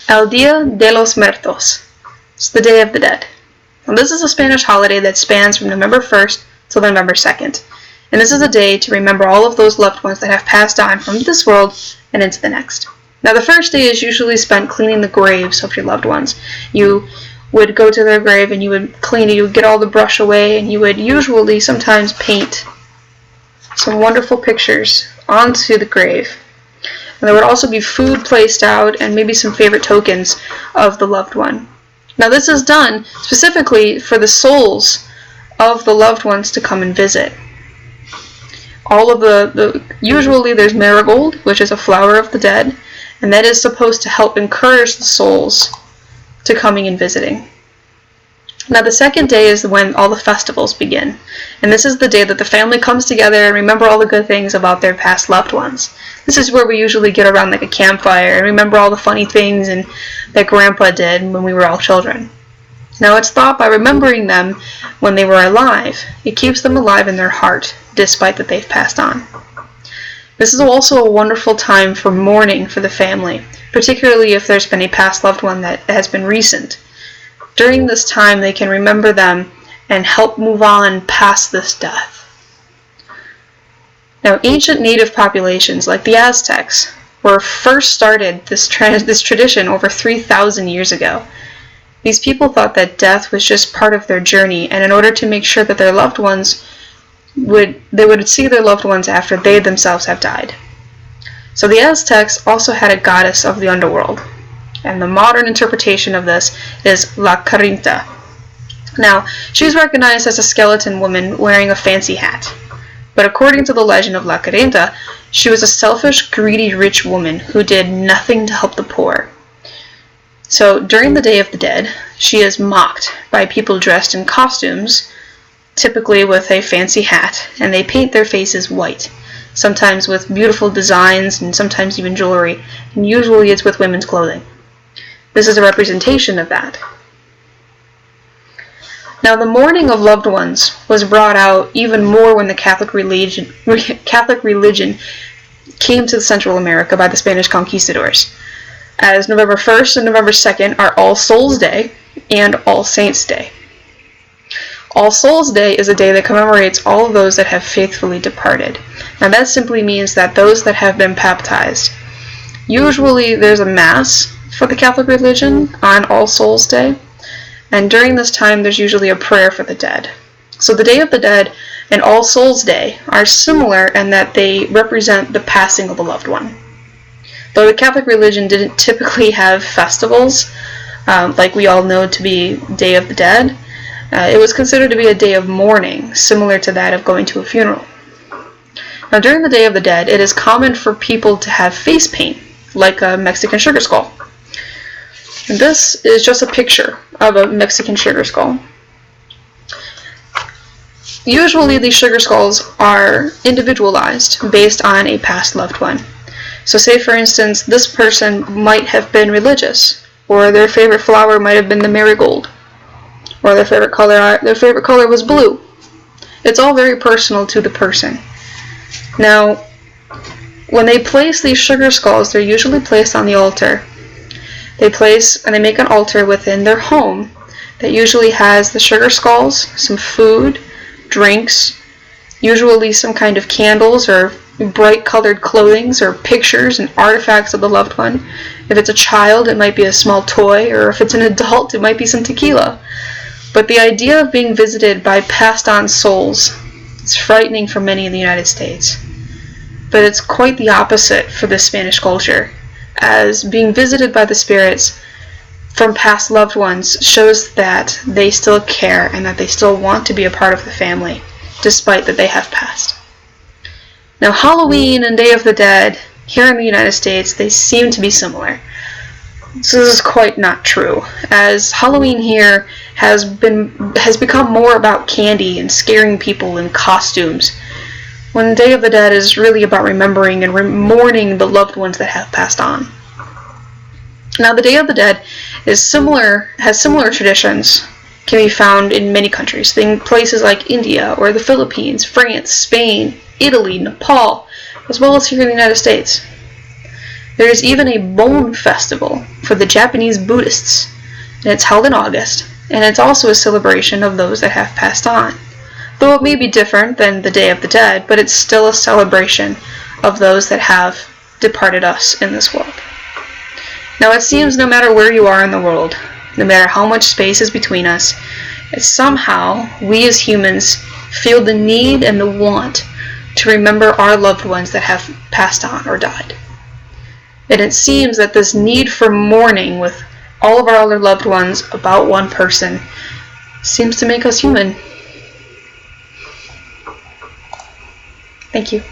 El Día de los Muertos. It's the Day of the Dead. Now, this is a Spanish holiday that spans from November 1st till November 2nd. And this is a day to remember all of those loved ones that have passed on from this world and into the next. Now, the first day is usually spent cleaning the graves of your loved ones. You would go to their grave and you would clean it, you would get all the brush away, and you would usually sometimes paint some wonderful pictures onto the grave. And there would also be food placed out and maybe some favorite tokens of the loved one. Now, this is done specifically for the souls of the loved ones to come and visit. All of usually there's marigold, which is a flower of the dead, and that is supposed to help encourage the souls to coming and visiting. Now, the second day is when all the festivals begin, and this is the day that the family comes together and remember all the good things about their past loved ones. This is where we usually get around like a campfire and remember all the funny things that Grandpa did when we were all children. Now, it's thought by remembering them when they were alive, it keeps them alive in their heart, despite that they've passed on. This is also a wonderful time for mourning for the family, particularly if there's been a past loved one that has been recent. During this time, they can remember them and help move on past this death. Now, ancient native populations like the Aztecs were first started this tradition over 3,000 years ago. These people thought that death was just part of their journey, and in order to make sure that their loved ones would see their loved ones after they themselves have died. So the Aztecs also had a goddess of the underworld, and the modern interpretation of this is La Carinta. Now, she's recognized as a skeleton woman wearing a fancy hat, but according to the legend of La Carinta, she was a selfish, greedy, rich woman who did nothing to help the poor. So during the Day of the Dead, she is mocked by people dressed in costumes, typically with a fancy hat, and they paint their faces white, sometimes with beautiful designs and sometimes even jewelry, and usually it's with women's clothing. This is a representation of that. Now, the mourning of loved ones was brought out even more when the Catholic religion came to Central America by the Spanish conquistadors, as November 1st and November 2nd are All Souls Day and All Saints Day. All Souls Day is a day that commemorates all of those that have faithfully departed. Now, that simply means that those that have been baptized. Usually there's a Mass for the Catholic religion on All Souls Day, and during this time there's usually a prayer for the dead. So the Day of the Dead and All Souls Day are similar in that they represent the passing of a loved one. Though the Catholic religion didn't typically have festivals, like we all know to be Day of the Dead, it was considered to be a day of mourning, similar to that of going to a funeral. Now, during the Day of the Dead, it is common for people to have face paint, like a Mexican sugar skull. And this is just a picture of a Mexican sugar skull. Usually, these sugar skulls are individualized based on a past loved one. So say, for instance, this person might have been religious, or their favorite flower might have been the marigold, or their favorite color was blue. It's all very personal to the person. Now, when they place these sugar skulls, they're usually placed on the altar. They make an altar within their home that usually has the sugar skulls, some food, drinks, usually some kind of candles or bright colored clothing or pictures and artifacts of the loved one. If it's a child, it might be a small toy, or if it's an adult, it might be some tequila. But the idea of being visited by passed on souls is frightening for many in the United States. But it's quite the opposite for the Spanish culture, as being visited by the spirits from past loved ones shows that they still care and that they still want to be a part of the family, despite that they have passed. Now, Halloween and Day of the Dead, here in the United States, they seem to be similar. So this is quite not true, as Halloween here has become more about candy and scaring people in costumes, when Day of the Dead is really about remembering and mourning the loved ones that have passed on. Now, the Day of the Dead has similar traditions, can be found in many countries, in places like India or the Philippines, France, Spain, Italy, Nepal, as well as here in the United States. There is even a bone festival for the Japanese Buddhists, and it's held in August, and it's also a celebration of those that have passed on. Though it may be different than the Day of the Dead, but it's still a celebration of those that have departed us in this world. Now it seems no matter where you are in the world, no matter how much space is between us, somehow we as humans feel the need and the want to remember our loved ones that have passed on or died. And it seems that this need for mourning with all of our other loved ones about one person seems to make us human. Thank you.